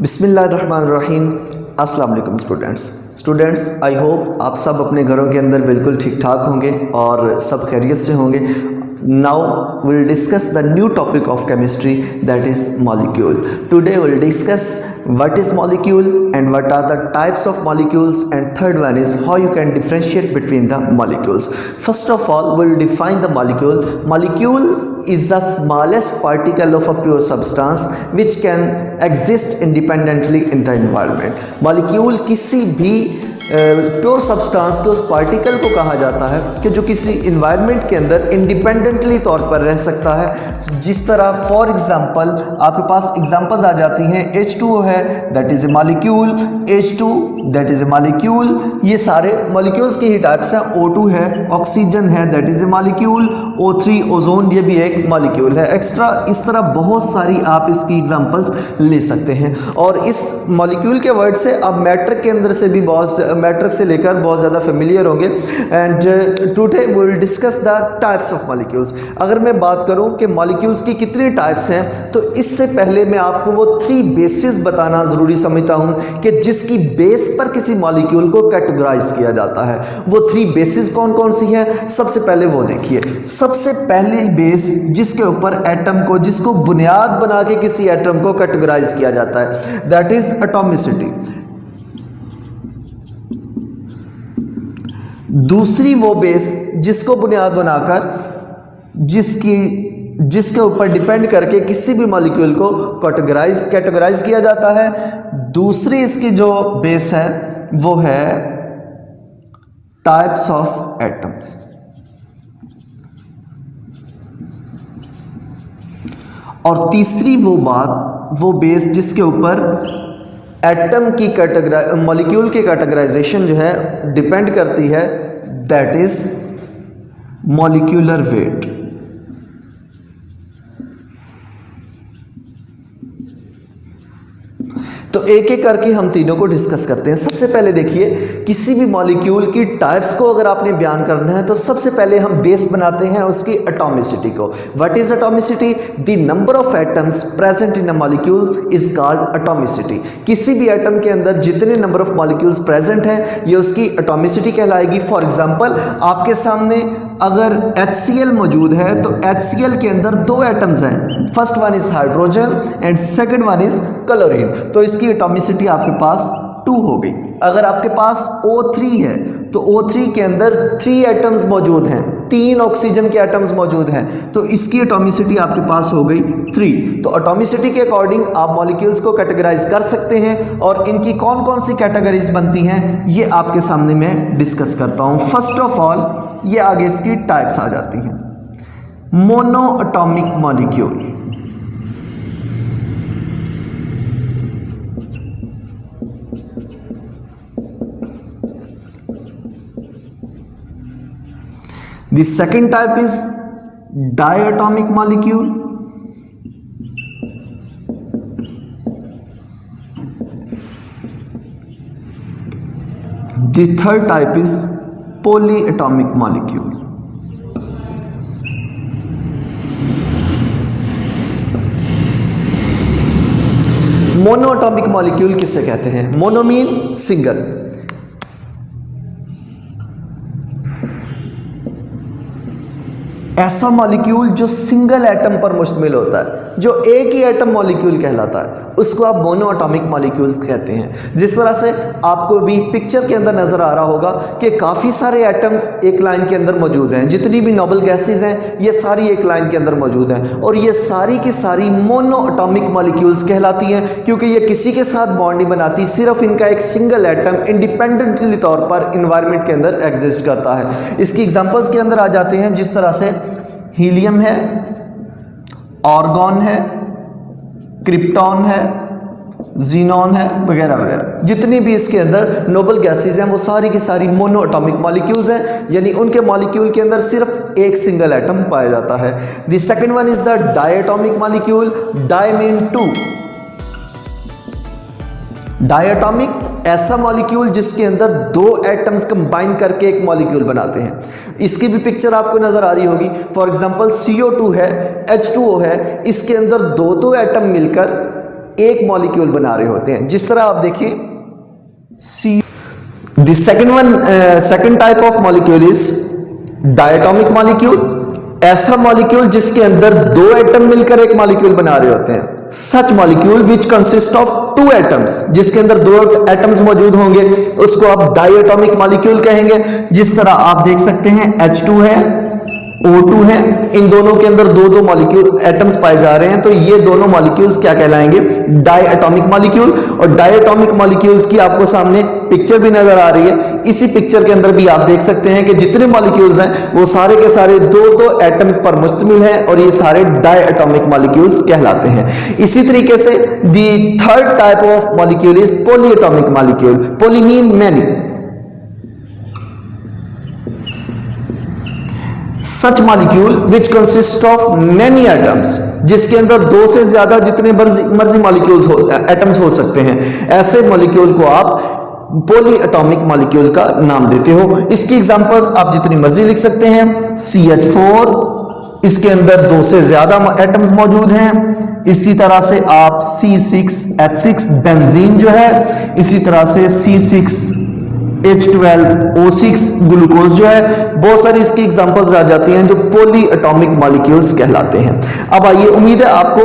बिस्मिल्लाहिर्रहमानिर्रहीम। अस्सलाम वालेकुम स्टूडेंट्स, आई होप आप सब अपने घरों के अंदर बिल्कुल ठीक ठाक होंगे और सब खैरियत से होंगे। Now we'll discuss the new topic of chemistry, that is molecule. Today we'll discuss what is molecule and what are the types of molecules, and third one is how you can differentiate between the molecules. First of all, we'll define the molecule. Molecule is the smallest particle of a pure substance which can exist independently in the environment. Molecule किसी भी pure substance के उस particle को कहा जाता है कि जो किसी इन्वायरमेंट के अंदर इंडिपेंडेंटली तौर पर रह सकता है। जिस तरह फॉर एग्जांपल आपके पास एग्जांपल्स आ जाती हैं, H2O है that is a molecule, H2 that is a molecule, ये सारे मॉलिक्यूल्स की ही टाइप्स हैं। O2 है, ऑक्सीजन है that is a molecule, O3 ozone ये भी एक मॉलिक्यूल है। एक्स्ट्रा इस तरह बहुत सारी आप इसकी एग्जांपल्स ले सकते हैं। और इस मॉलिक्यूल के वर्ड से आप मैट्रिक के अंदर से भी मैट्रिक से लेकर बहुत ज़्यादा फेमिलियर होंगे। And today we will discuss the types of molecules. अगर मैं बात करूं कि मॉलिक्यूल्स की कितनी टाइप्स हैं, तो इससे पहले मैं आपको वो 3 बेसिस बताना ज़रूरी समझता हूं कि जिसकी बेस पर किसी मॉलिक्यूल को कैटेगराइज किया जाता है। वो 3 बेसिस कौन कौन सी हैं, सबसे पहले वो देखिए। सबसे पहली बेस जिसके ऊपर एटम को, जिसको बुनियाद बना के किसी एटम को कैटेगराइज किया जाता है, दैट इज एटॉमिसिटी। दूसरी वो बेस जिसको बुनियाद बनाकर जिसके ऊपर डिपेंड करके किसी भी मॉलिक्यूल को कैटेगराइज किया जाता है, दूसरी इसकी जो बेस है वो है टाइप्स ऑफ एटम्स। और तीसरी वो बेस जिसके ऊपर एटम की मॉलिक्यूल की कैटेगराइजेशन जो है डिपेंड करती है, दैट इज मॉलिक्यूलर वेट। तो एक एक करके हम तीनों को डिस्कस करते हैं। सबसे पहले देखिए, किसी भी मॉलिक्यूल की टाइप्स को अगर आपने बयान करना है तो सबसे पहले हम बेस बनाते हैं उसकी एटॉमिसिटी को। What is atomicity? The number of atoms present in a molecule is called atomicity. किसी भी एटम के अंदर जितने नंबर ऑफ मॉलिक्यूल्स प्रेजेंट हैं ये उसकी एटॉमिसिटी कहलाएगी। फॉर एग्जांपल, आपके सामने अगर HCl मौजूद है तो HCl के अंदर 2 एटम्स हैं, first one is hydrogen and second one is chlorine, तो इसकी एटॉमिसिटी आपके पास 2 हो गई। अगर आपके पास O3 है तो O3 के अंदर 3 एटम्स मौजूद हैं, 3 ऑक्सीजन के एटम्स मौजूद हैं, तो इसकी एटॉमिसिटी आपके पास हो गई 3। तो एटॉमिसिटी के अकॉर्डिंग आप मॉलिक्यूल्स को कैटेगराइज कर सकते हैं और इनकी कौन कौन सी कैटेगरीज बनती हैं ये आपके सामने मैं डिस्कस करता हूं। फर्स्ट ऑफ ऑल, ये आगे इसकी टाइप्स आ जाती हैं। Mono atomic molecule, the second type is diatomic molecule, the third type is polyatomic molecule। Monoatomic molecule किसे कहते हैं? Mono mean single. ऐसा मॉलिक्यूल जो सिंगल एटम पर मुश्तमिल होता है, जो एक ही एटम मॉलिक्यूल कहलाता है, उसको आप मोनोएटॉमिक मॉलिक्यूल्स कहते हैं। जिस तरह से आपको भी पिक्चर के अंदर नजर आ रहा होगा कि काफ़ी सारे एटम्स एक लाइन के अंदर मौजूद हैं, जितनी भी नोबल गैसेज हैं ये सारी एक लाइन के अंदर मौजूद हैं, और ये सारी की सारी मोनोएटॉमिक मॉलिक्यूल्स कहलाती हैं क्योंकि ये किसी के साथ बॉन्ड नहीं बनाती, सिर्फ इनका एक सिंगल एटम इंडिपेंडेंटली तौर पर इन्वायरमेंट के अंदर एग्जिस्ट करता है। इसकी एग्जाम्पल्स के अंदर आ जाते हैं, जिस तरह से हीलियम है, ऑर्गॉन है, क्रिप्टॉन है, जीनॉन है, वगैरह वगैरह। जितनी भी इसके अंदर नोबल गैसेज हैं वो सारी की सारी मोनोएटॉमिक मॉलिक्यूल्स हैं, यानी उनके मॉलिक्यूल के अंदर सिर्फ एक सिंगल एटम पाया जाता है। The second one is the diatomic molecule. Di mean 2। Diatomic ऐसा मॉलिक्यूल जिसके अंदर 2 एटम्स कंबाइन करके एक मॉलिक्यूल बनाते हैं। इसकी भी पिक्चर आपको नजर आ रही होगी। फॉर एग्जांपल CO2 है, H2O है, इसके अंदर 2 एटम मिलकर एक मॉलिक्यूल बना रहे होते हैं। जिस तरह आप देखिए सी। The second type of molecule is diatomic molecule. ऐसा मॉलिक्यूल जिसके अंदर दो एटम मिलकर एक मॉलिक्यूल बना रहे होते हैं। Such molecule which consist of two atoms, जिसके अंदर दो एटम्स मौजूद होंगे, उसको आप डायटोमिक मॉलिक्यूल कहेंगे। जिस तरह आप देख सकते हैं H2 है, O2 है, इन दोनों के अंदर दो दो मॉलिक्यूल एटम्स पाए जा रहे हैं, तो ये दोनों मॉलिक्यूल्स क्या कहलाएंगे? Diatomic molecule. और डायटोमिक मॉलिक्यूल्स की आपको सामने पिक्चर भी नजर आ रही है। इसी पिक्चर के अंदर भी आप देख सकते हैं कि जितने मॉलिक्यूल्स हैं वो सारे के सारे दो दो एटम्स पर मुश्तमिल है और ये सारे डायटोमिक मॉलिक्यूल्स कहलाते हैं। इसी तरीके से दी third type of molecule is polyatomic molecule. Poly mean many. Such molecule which consist of many atoms, जिसके अंदर दो से ज्यादा जितने मर्जी मॉलिक्यूल्स एटम्स हो सकते हैं, ऐसे मॉलिक्यूल को आप पॉलीएटॉमिक मॉलिक्यूल का नाम देते हो। इसकी एग्जांपल्स आप जितनी मर्जी लिख सकते हैं। CH4, इसके अंदर दो से ज्यादा एटम्स मौजूद हैं। इसी तरह से आप C6H6 बेंजीन जो है, इसी तरह से C6H12O6 ग्लूकोज जो है, बहुत सारी इसकी एग्जांपल्स आ जाती हैं जो पॉलीएटॉमिक मॉलिक्यूल्स कहलाते हैं। अब आइए, उम्मीद है आपको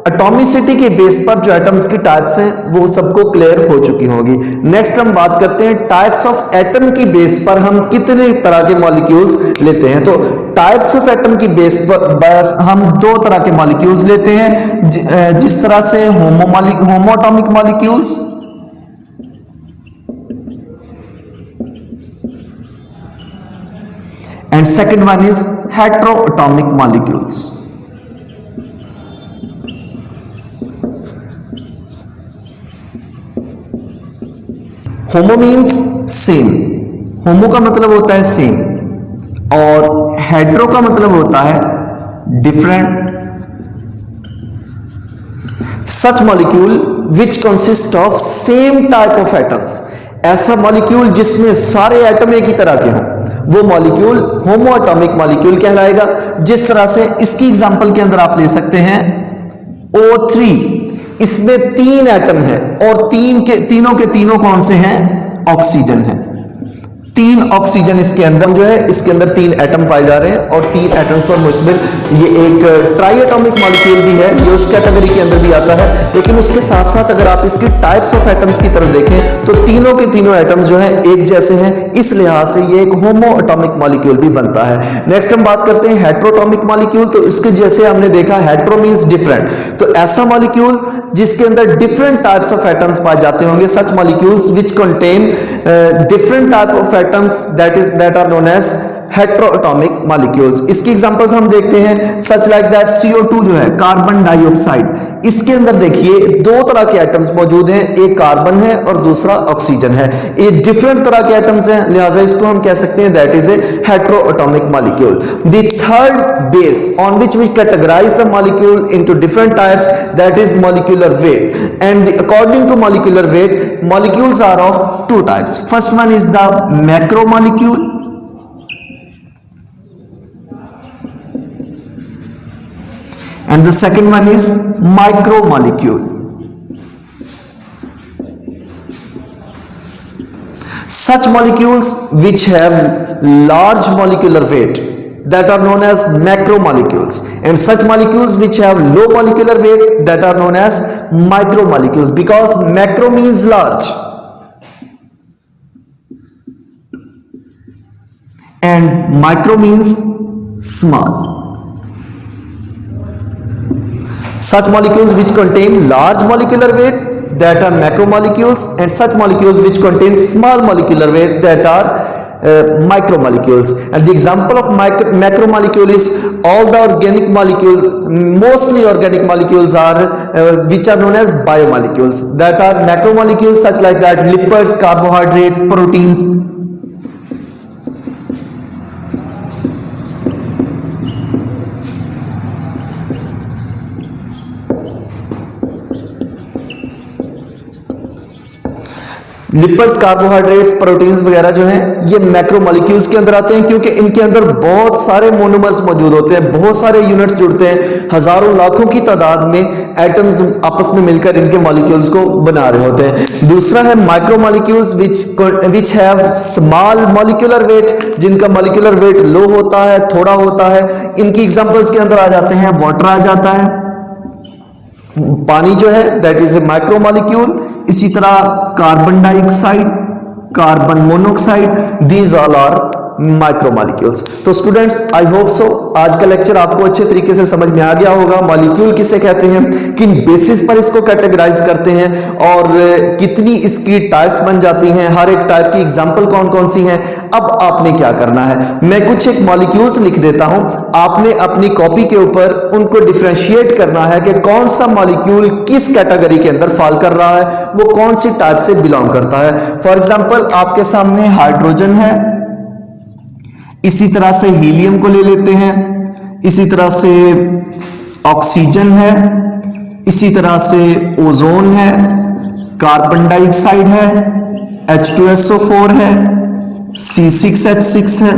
एटॉमिसिटी के बेस पर जो एटम्स की टाइप्स हैं वो सबको क्लियर हो चुकी होगी। नेक्स्ट हम बात करते हैं टाइप्स ऑफ एटम की बेस पर हम कितने तरह के मॉलिक्यूल्स लेते हैं। तो टाइप्स ऑफ एटम की बेस पर हम दो तरह के मॉलिक्यूल्स लेते हैं, जिस तरह से homoatomic molecules and second one is heteroatomic molecules. Homo means same, homo का मतलब होता है सेम, और हेट्रो का मतलब होता है different. Such molecule which consist of same type of atoms, ऐसा मॉलिक्यूल जिसमें सारे एटम एक ही तरह के हों, वो मॉलिक्यूल होमोएटॉमिक मॉलिक्यूल कहलाएगा। जिस तरह से इसकी एग्जांपल के अंदर आप ले सकते हैं O3, इसमें तीन एटम है और तीनों के तीनों कौन से हैं? ऑक्सीजन है। तीन ऑक्सीजन इसके अंदर जो है, इसके अंदर तीन एटम पाए जा रहे हैं और तीन एटम्स पर मुश्तमिल ये एक ट्राइएटॉमिक मॉलिक्यूल भी है जो इस कैटेगरी के अंदर भी आता है। लेकिन उसके साथ साथ अगर आप इसकी टाइप्स ऑफ एटम्स की तरफ देखें तो तीनों के तीनों एटम्स जो है एक जैसे हैं, इस लिहाज से ये एक होमोएटॉमिक मॉलिक्यूल भी बनता है। नेक्स्ट हम बात करते हैं हेट्रोएटॉमिक मॉलिक्यूल। तो इसके जैसे हमने देखा हेट्रो मींस डिफरेंट, तो ऐसा मॉलिक्यूल जिसके अंदर डिफरेंट टाइप्स ऑफ एटम्स पाए जाते होंगे। Such molecules which contain different type of atoms that are known as heteroatomic molecules. इसकी एग्जांपल्स हम देखते हैं, सच लाइक दैट CO2 जो है कार्बन डाइऑक्साइड, इसके अंदर देखिए दो तरह के एटम्स मौजूद हैं, एक कार्बन है और दूसरा ऑक्सीजन है। ये डिफरेंट तरह के एटम्स हैं, लिहाजा इसको हम कह सकते हैं that is a heteroatomic molecule. The third base on which we categorise the molecule into different types, that is molecular weight. And according to molecular weight, molecules are of two types. First one is the macromolecule and the second one is micromolecule. Such molecules which have large molecular weight that are known as macromolecules, and such molecules which have low molecular weight that are known as micromolecules, because macro means large and micro means small. Such molecules which contain large molecular weight that are macromolecules, and such molecules which contain small molecular weight that are micromolecules. And the example of macromolecule is all the organic molecules, mostly organic molecules are which are known as biomolecules. That are macromolecules such like that lipids, carbohydrates, proteins. Lipids, carbohydrates, proteins वगैरह जो हैं ये macromolecules के अंदर आते हैं, क्योंकि इनके अंदर बहुत सारे मोनोमर्स मौजूद होते हैं, बहुत सारे यूनिट्स जुड़ते हैं, हजारों लाखों की तादाद में एटम्स आपस में मिलकर इनके मॉलिक्यूल्स को बना रहे होते हैं। दूसरा है micromolecules which have small molecular weight, जिनका मॉलिक्यूलर वेट लो होता है, थोड़ा होता है। इनकी एग्जांपल्स के अंदर आ जाते हैं वाटर आ जाता है, पानी जो है दैट इज ए माइक्रोमोलिक्यूल। इसी तरह carbon dioxide, carbon monoxide, these all are micromolecules. तो स्टूडेंट्स आई होप सो आज का लेक्चर आपको अच्छे तरीके से समझ में आ गया होगा। मॉलिक्यूल किसे कहते हैं, किन बेसिस पर इसको कैटेगराइज करते हैं और कितनी इसकी टाइप्स बन जाती हैं, हर एक टाइप की एग्जांपल कौन कौन सी हैं। अब आपने क्या करना है, मैं कुछ एक मॉलिक्यूल्स लिख देता हूं, आपने अपनी कॉपी के ऊपर उनको डिफरेंशिएट करना है कि कौन सा मॉलिक्यूल किस कैटेगरी के अंदर फॉल कर रहा है, वो कौन सी टाइप से बिलोंग करता है। फॉर एग्जाम्पल आपके सामने हाइड्रोजन है, इसी तरह से हीलियम को ले लेते हैं, इसी तरह से ऑक्सीजन है, इसी तरह से ओजोन है, कार्बन डाइऑक्साइड है, H2SO4 है, C6H6 है,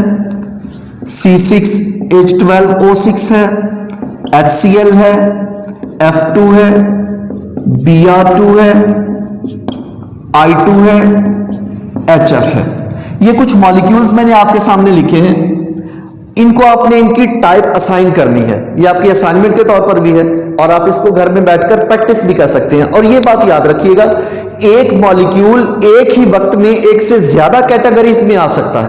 C6H12O6 है, HCl है, F2 है, Br2 है, I2 है, HF है। ये कुछ मॉलिक्यूल्स मैंने आपके सामने लिखे हैं, इनको आपने इनकी टाइप असाइन करनी है, ये आपकी असाइनमेंट के तौर पर भी है और आप इसको घर में बैठकर प्रैक्टिस भी कर सकते हैं। और ये बात याद रखिएगा, एक मॉलिक्यूल एक ही वक्त में एक से ज्यादा कैटेगरीज में आ सकता है,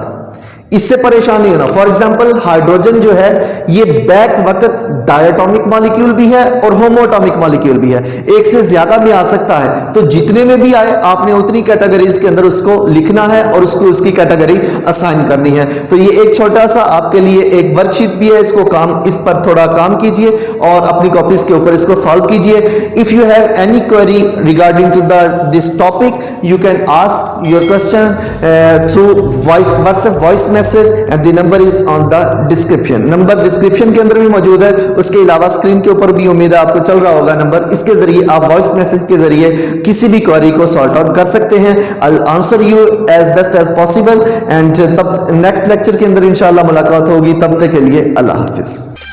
इससे परेशान नहीं होना। फॉर एग्जांपल हाइड्रोजन जो है ये बैक वक्त डायटोमिक मॉलिक्यूल भी है और होमोटॉमिक मॉलिक्यूल भी है, एक से ज्यादा में आ सकता है। तो जितने में भी आए आपने उतनी कैटेगरीज के अंदर उसको लिखना है और उसको उसकी कैटेगरी असाइन करनी है। तो ये एक छोटा सा आपके लिए एक वर्कशीट भी है, इसको इस पर थोड़ा काम कीजिए और अपनी कॉपीज के ऊपर इसको सॉल्व कीजिए। If you have any query regarding to this topic you can ask your question through WhatsApp voice message and the number is on the description. Number description के अंदर भी मौजूद है, उसके अलावा स्क्रीन के ऊपर भी उम्मीद है आपको चल रहा होगा नंबर। इसके जरिए आप वॉइस मैसेज के जरिए किसी भी क्वेरी को सॉर्ट आउट कर सकते हैं। I answer you as best as possible and तब नेक्स्ट लेक्चर के अंदर इंशाल्लाह मुलाकात होगी। तब तक के लिए अल्लाह हाफिज।